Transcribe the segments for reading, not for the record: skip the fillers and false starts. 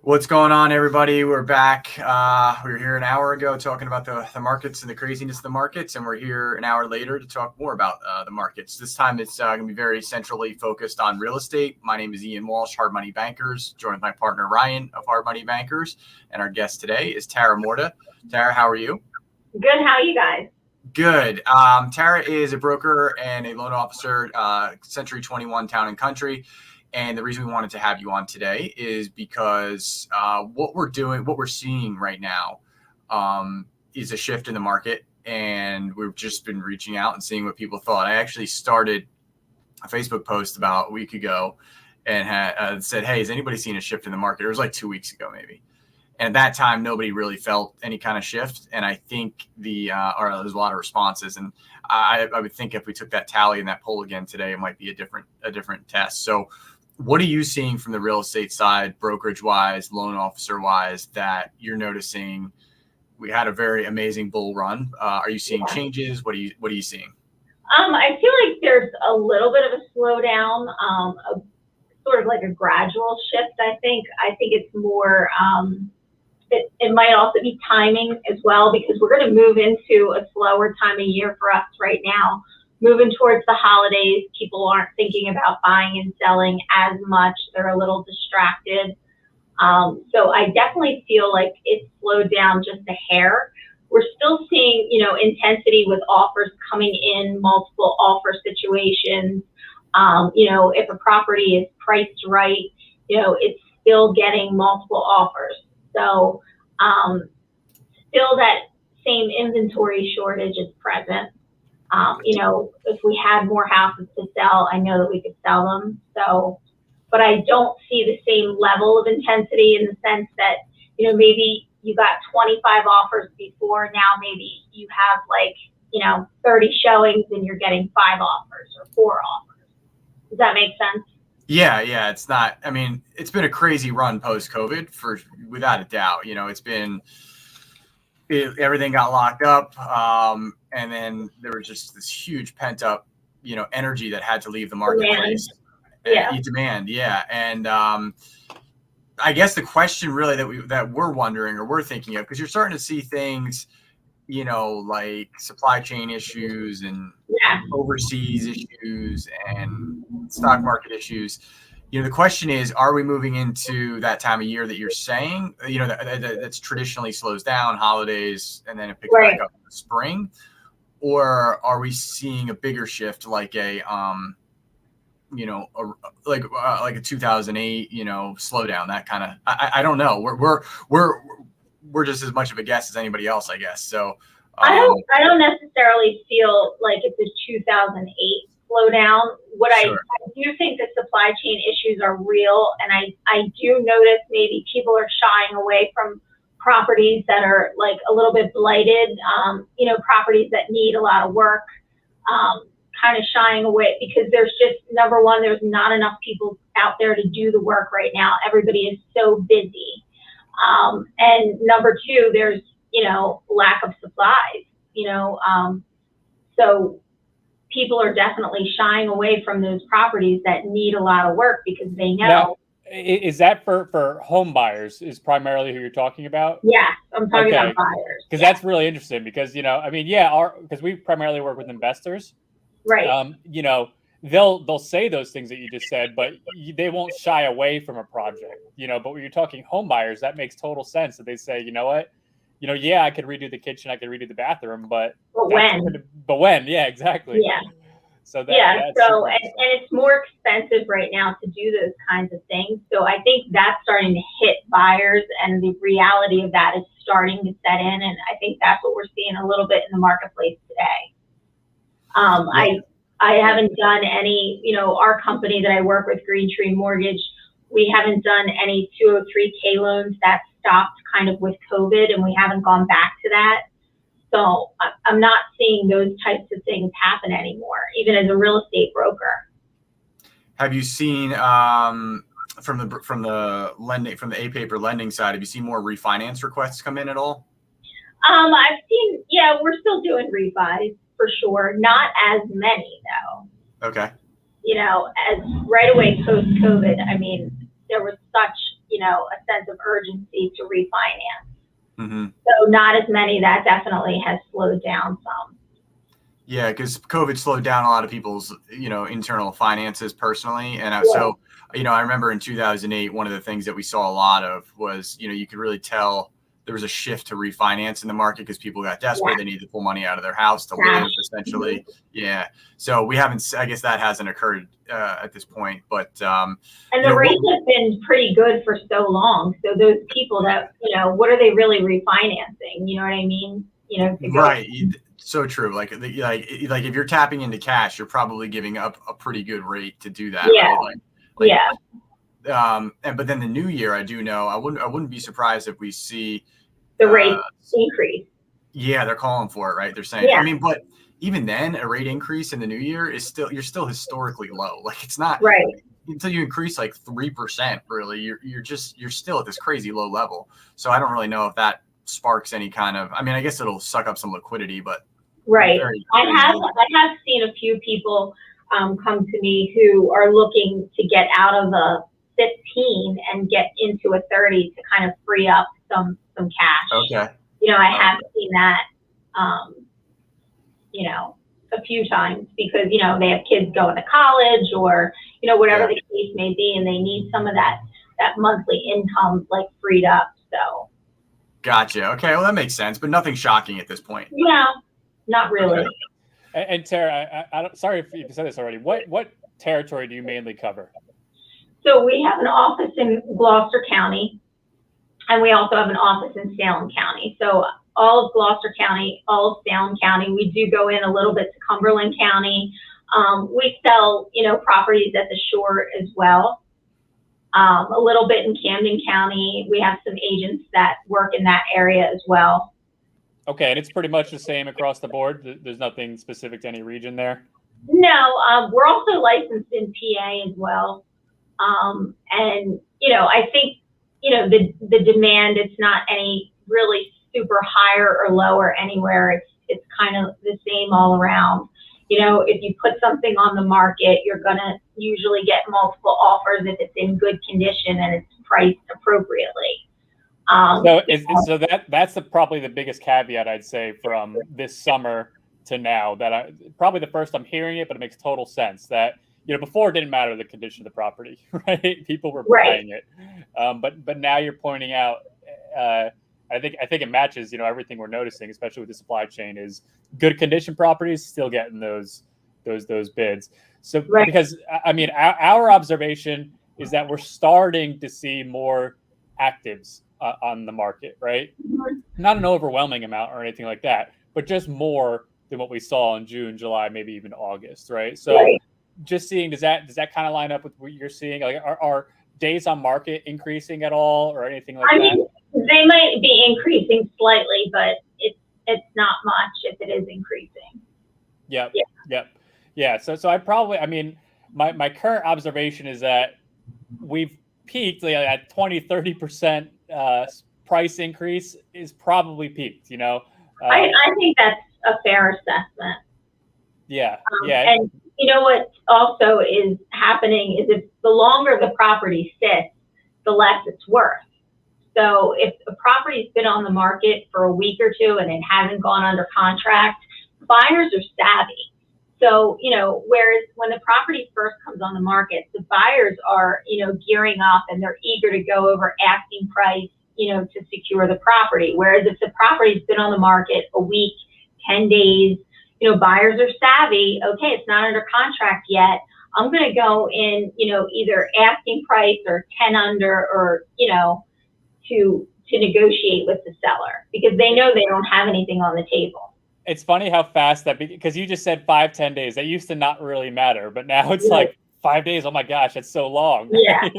What's going on, everybody? We're back. We were here an hour ago talking about the markets and the craziness of the markets, and we're here an hour later to talk more about the markets. This time it's going to be very centrally focused on real estate. My name is Ian Walsh, Hard Money Bankers, joined with my partner Ryan of Hard Money Bankers, and our guest today is Tara Morda. Tara, how are you? Good. How are you guys? Good. Tara is a broker and a loan officer, Century 21 Town and Country. And the reason we wanted to have you on today is because what we're seeing right now is a shift in the market. And we've just been reaching out and seeing what people thought. I actually started a Facebook post about a week ago and said, hey, has anybody seen a shift in the market? It was like 2 weeks ago, maybe. And at that time, nobody really felt any kind of shift. And I think there's a lot of responses. And I would think if we took that tally and that poll again today, it might be a different test. So what are you seeing from the real estate side, brokerage-wise, loan officer-wise, that you're noticing? We had a very amazing bull run. Are you seeing changes? What are you seeing? I feel like there's a little bit of a slowdown, sort of like a gradual shift. I think it's more. It might also be timing as well, because we're going to move into a slower time of year for us right now. Moving towards the holidays, people aren't thinking about buying and selling as much. They're a little distracted. So I definitely feel like it's slowed down just a hair. We're still seeing, intensity with offers coming in, multiple offer situations. If a property is priced right, it's still getting multiple offers. So still that same inventory shortage is present. If we had more houses to sell, I know that we could sell them. So, but I don't see the same level of intensity in the sense that, maybe you got 25 offers before. Now maybe you have 30 showings and you're getting 5 offers or 4 offers. Does that make sense? Yeah. It's not, it's been a crazy run post-COVID without a doubt. Everything got locked up. And then there was just this huge pent up, energy that had to leave the marketplace. Demand. Yeah. And I guess the question really that we're wondering or we're thinking of, because you're starting to see things, like supply chain issues and overseas issues and stock market issues. The question is, are we moving into that time of year that you're saying, that's traditionally slows down, holidays, and then it picks back up in the spring? Or are we seeing a bigger shift like a 2008, slowdown, that kind of, I don't know. We're just as much of a guess as anybody else, I guess. So I don't necessarily feel like it's a 2008 slowdown. I do think the supply chain issues are real, and I do notice maybe people are shying away from properties that are like a little bit blighted, properties that need a lot of work, kind of shying away because there's just, number one, there's not enough people out there to do the work right now. Everybody is so busy. And number two, there's, lack of supplies, so people are definitely shying away from those properties that need a lot of work because they know. Now, is that for home buyers is primarily who you're talking about? Yeah, I'm talking about buyers. Because that's really interesting because, because we primarily work with investors. Right. They'll say those things that you just said, but they won't shy away from a project, but when you're talking home buyers, that makes total sense that they say, you know what, I could redo the kitchen, I could redo the bathroom, but when? Yeah, exactly. Yeah. So and it's more expensive right now to do those kinds of things. So I think that's starting to hit buyers, and the reality of that is starting to set in. And I think that's what we're seeing a little bit in the marketplace today. I haven't done any, our company that I work with, Green Tree Mortgage, we haven't done any 203K loans. That stopped kind of with COVID, and we haven't gone back to that. So I'm not seeing those types of things happen anymore, even as a real estate broker. Have you seen from the A-paper lending side? Have you seen more refinance requests come in at all? I've seen, we're still doing refis for sure. Not as many though. Okay. As right away post-COVID, there was such, a sense of urgency to refinance. Mm-hmm. So not as many. That definitely has slowed down some. Yeah, because COVID slowed down a lot of people's, internal finances personally. And Yeah. so, I remember in 2008, one of the things that we saw a lot of was, you could really tell there was a shift to refinance in the market because people got desperate. Yeah. They needed to pull money out of their house to Cash. live, essentially. Mm-hmm. Yeah. So we haven't, I guess that hasn't occurred at this point. But, and the rates have been pretty good for so long. So those people that, what are they really refinancing? You know what I mean? To go. Right. So true. Like if you're tapping into cash, you're probably giving up a pretty good rate to do that. Yeah. Right? Yeah. But then the new year, I do know I wouldn't be surprised if we see the rate increase. Yeah, they're calling for it, right? They're saying, yeah. I mean, but even then, a rate increase in the new year you're still historically low. Like it's not right until you increase like 3%. Really, you're still at this crazy low level. So I don't really know if that sparks any kind of. I mean, I guess it'll suck up some liquidity, but right. I have seen a few people come to me who are looking to get out of a 15 and get into a 30 to kind of free up some cash. Okay. I have seen that, a few times because, they have kids going to college or, whatever the case may be, and they need some of that monthly income like freed up. So. Gotcha. Okay. Well, that makes sense, but nothing shocking at this point. Yeah, not really. Okay. And Tara, I don't, sorry if you said this already. What territory do you mainly cover? So we have an office in Gloucester County, and we also have an office in Salem County. So all of Gloucester County, all of Salem County. We do go in a little bit to Cumberland County. We sell, properties at the shore as well. A little bit in Camden County. We have some agents that work in that area as well. Okay, and it's pretty much the same across the board. There's nothing specific to any region there? No, we're also licensed in PA as well. And, I think, the demand, it's not any really super higher or lower anywhere. It's kind of the same all around. If you put something on the market, you're going to usually get multiple offers if it's in good condition and it's priced appropriately. So that's probably the biggest caveat I'd say from this summer to now, that probably the first I'm hearing it, but it makes total sense that, before it didn't matter the condition of the property, right? People were buying it. But now you're pointing out, I think it matches, everything we're noticing, especially with the supply chain, is good condition properties still getting those bids. So because I mean, our observation is that we're starting to see more actives on the market, right? Mm-hmm. Not an overwhelming amount or anything like that, but just more than what we saw in June, July, maybe even August, right? So just seeing, does that kind of line up with what you're seeing? Like, are days on market increasing at all or anything like that? Mean, they might be increasing slightly, but it's not much if it is increasing. Yep. Yeah. So I mean, my current observation is that we've peaked at 20-30% price increase is probably peaked, I think that's a fair assessment. Yeah. And what also is happening is if the longer the property sits, the less it's worth. So if a property's been on the market for a week or two and it hasn't gone under contract, buyers are savvy. So, whereas when the property first comes on the market, the buyers are, gearing up and they're eager to go over asking price, to secure the property. Whereas if the property's been on the market a week, 10 days, buyers are savvy. Okay, it's not under contract yet. I'm going to go in, either asking price or 10 under or, to negotiate with the seller because they know they don't have anything on the table. It's funny how fast because you just said 5-10 days. That used to not really matter, but now it's like 5 days. Oh my gosh, that's so long. Yeah.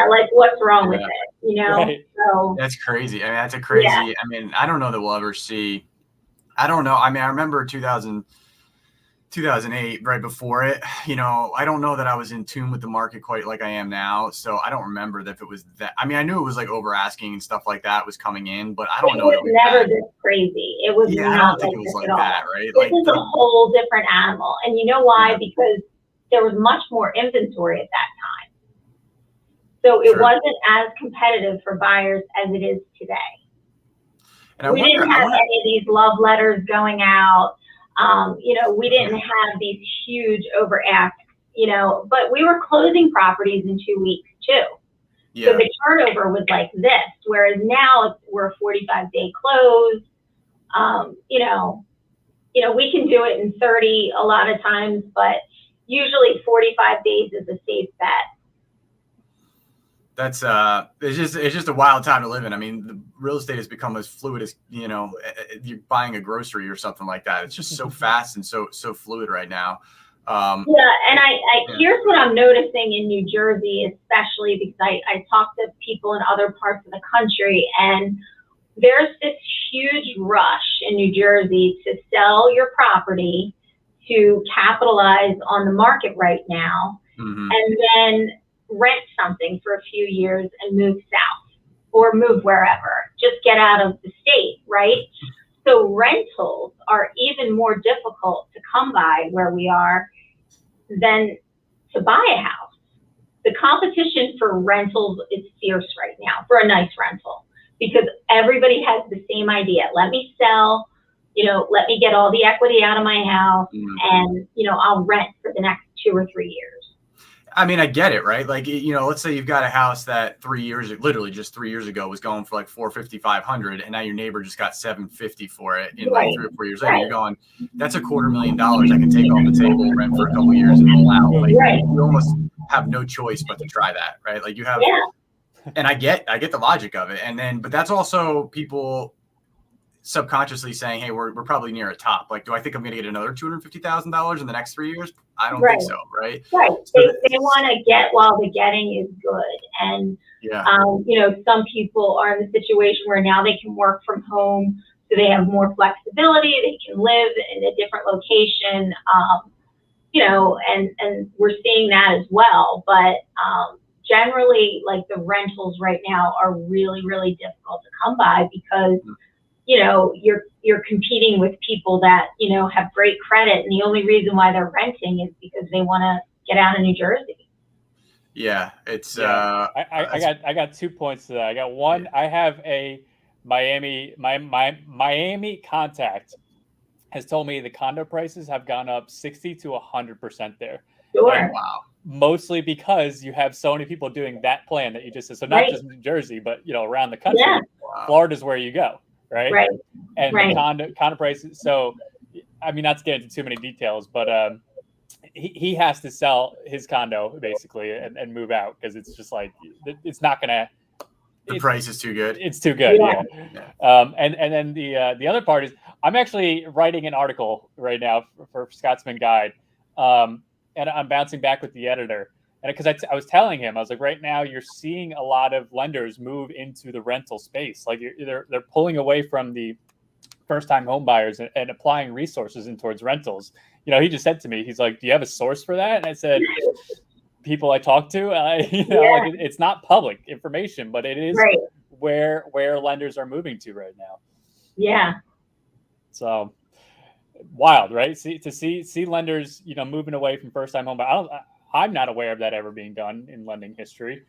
Like what's wrong with it? Right. So that's crazy. I mean, that's a crazy. I mean, I don't know that we'll ever see. I don't know. I mean, I remember 2008, right before it, I don't know that I was in tune with the market quite like I am now. So I don't remember that if it was that. I mean, I knew it was like over asking and stuff like that was coming in, but I don't know. It was never this crazy. It was I don't think it was like that, right? This is a whole different animal. And you know why? Because there was much more inventory at that time. So it Sure. wasn't as competitive for buyers as it is today. And We didn't have any of these love letters going out. We didn't have these huge overact, but we were closing properties in 2 weeks too. Yeah. So the turnover was like this, whereas now we're a 45-day close. We can do it in 30 a lot of times, but usually 45 days is a safe bet. That's it's just a wild time to live in. I mean, the real estate has become as fluid as, you're buying a grocery or something like that. It's just so fast and so fluid right now. And here's what I'm noticing in New Jersey, especially because I talk to people in other parts of the country, and there's this huge rush in New Jersey to sell your property to capitalize on the market right now, and then rent something for a few years and move south or move wherever, just get out of the state, right? So rentals are even more difficult to come by where we are than to buy a house. The competition for rentals is fierce right now, for a nice rental, because everybody has the same idea. Let me sell, let me get all the equity out of my house, and, I'll rent for the next 2 or 3 years. I mean, I get it, right? Like, let's say you've got a house that literally just 3 years ago was going for like $450, $500, and now your neighbor just got $750 for it in like 3 or 4 years later. You're going, that's $250,000 I can take off the table, rent for a couple of years, and roll out. Like, you almost have no choice but to try that, right? Like you have, and I get the logic of it, but that's also people subconsciously saying, hey, we're probably near a top. Like, do I think I'm going to get another $250,000 in the next 3 years? I don't think so, right? Right. So they want to get while the getting is good. And, some people are in the situation where now they can work from home, so they have more flexibility. They can live in a different location, and we're seeing that as well. But generally, like the rentals right now are really, really difficult to come by because you're competing with people that, have great credit. And the only reason why they're renting is because they want to get out of New Jersey. Yeah, it's I got 2 points to that. I got one. I have a Miami contact has told me the condo prices have gone up 60 to 100% there. Sure. And wow. Mostly because you have so many people doing that plan that you just said. So not just New Jersey, but around the country. Yeah. Florida's where you go. Right. And the condo prices. So, I mean, not to get into too many details, but he has to sell his condo basically and move out because it's just like it's not gonna. The price is too good. It's too good. Yeah. And then the other part is I'm actually writing an article right now for Scotsman Guide, and I'm bouncing back with the editor. And because I was telling him, I was like, right now you're seeing a lot of lenders move into the rental space. Like they're pulling away from the first-time home buyers and applying resources in towards rentals. He just said to me, he's like, do you have a source for that? And I said, people I talk to, like it's not public information, but it is where lenders are moving to right now. Yeah. So wild, right? To see lenders, moving away from first-time home buyers. I'm not aware of that ever being done in lending history.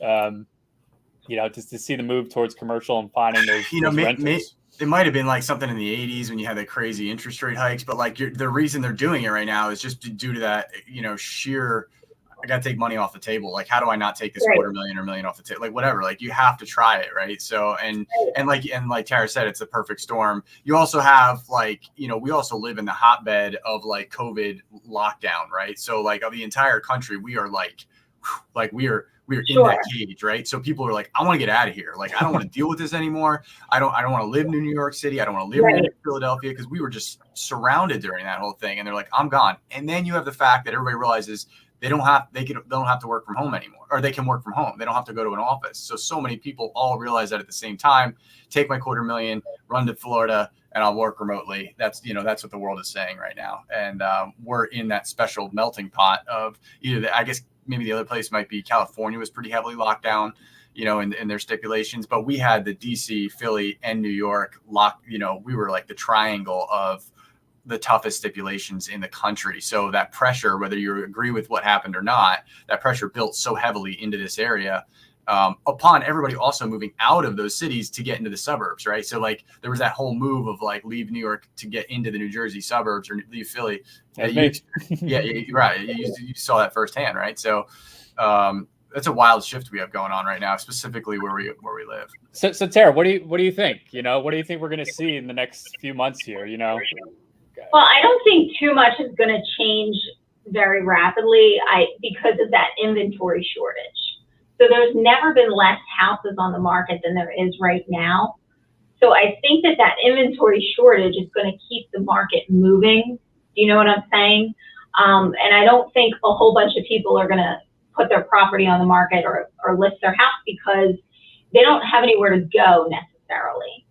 Just to see the move towards commercial and finding those rentals. It might have been like something in the 80s when you had the crazy interest rate hikes, but like the reason they're doing it right now is just due to that, sheer, I got to take money off the table. Like, how do I not take this $250,000 or $1 million off the table? Like, whatever, like you have to try it. Right. So, and like Tara said, it's a perfect storm. You also have we also live in the hotbed of like COVID lockdown. Right. So like of the entire country, we are we're in that cage, right? So people are like, I want to get out of here. Like, I don't want to deal with this anymore. I don't want to live in New York City. I don't want to live in Philadelphia because we were just surrounded during that whole thing. And they're like, I'm gone. And then you have the fact that everybody realizes they don't have to work from home anymore, or they can work from home. They don't have to go to an office. So many people all realize that at the same time, take my $250,000, run to Florida, and I'll work remotely. That's what the world is saying right now. And we're in that special melting pot of either I guess maybe the other place might be California was pretty heavily locked down, in their stipulations, but we had the DC, Philly, and New York locked, we were like the triangle of the toughest stipulations in the country. So that pressure, whether you agree with what happened or not, that pressure built so heavily into this area upon everybody also moving out of those cities to get into the suburbs, right? So like there was that whole move of like leave New York to get into the New Jersey suburbs or leave Philly. Right. You saw that firsthand, right? So that's a wild shift we have going on right now, specifically where we live. So Tara, what do you think? What do you think we're going to see in the next few months here? Well, I don't think too much is going to change very rapidly. Because of that inventory shortage. So there's never been less houses on the market than there is right now. So I think that inventory shortage is going to keep the market moving. Do you know what I'm saying? And I don't think a whole bunch of people are going to put their property on the market or list their house because they don't have anywhere to go necessarily.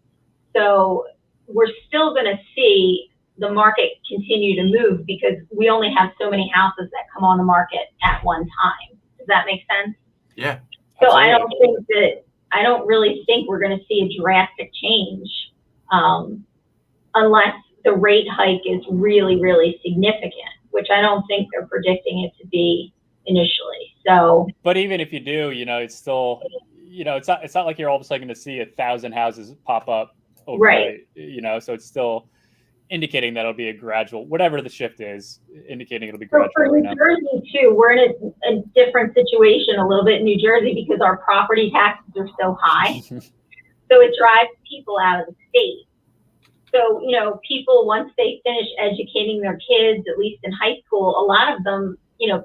So we're still going to see the market continue to move because we only have so many houses that come on the market at one time. Does that make sense? Yeah. So absolutely. I don't really think we're going to see a drastic change unless the rate hike is really, really significant, which I don't think they're predicting it to be initially. So, but even if you do, it's still, it's not like you're all of a sudden going to see 1,000 houses pop up overnight, right. So it's still indicating that it'll be a gradual, whatever the shift is, indicating it'll be gradual. For New Jersey too, we're in a different situation a little bit in New Jersey because our property taxes are so high. So it drives people out of the state. So, people, once they finish educating their kids, at least in high school, a lot of them,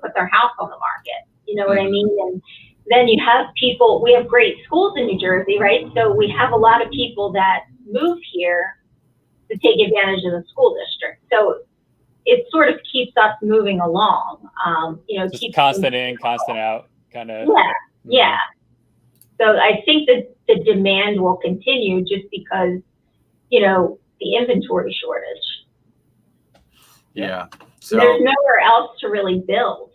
put their house on the market. You know what I mean? And then you have people, we have great schools in New Jersey, right? So we have a lot of people that move here to take advantage of the school district. So it sort of keeps us moving along. Just keeps constant in, constant out, kind of. Yeah. So I think that the demand will continue just because, the inventory shortage. Yeah. So there's nowhere else to really build.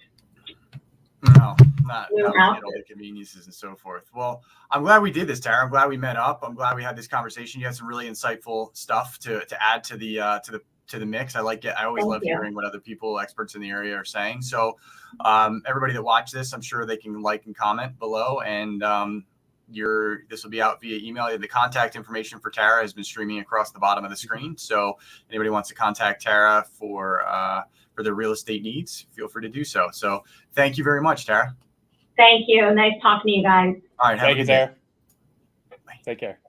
No, not all the conveniences and so forth. Well, I'm glad we did this, Tara. I'm glad we met up. I'm glad we had this conversation. You had some really insightful stuff to add to the mix. I like it. I always love hearing what other people, experts in the area, are saying. So, everybody that watched this, I'm sure they can like and comment below. And this will be out via email. The contact information for Tara has been streaming across the bottom of the screen. So, anybody wants to contact Tara for their real estate needs, feel free to do so. So thank you very much, Tara. Thank you. Nice talking to you guys. All right. Thank you, Tara. Take care.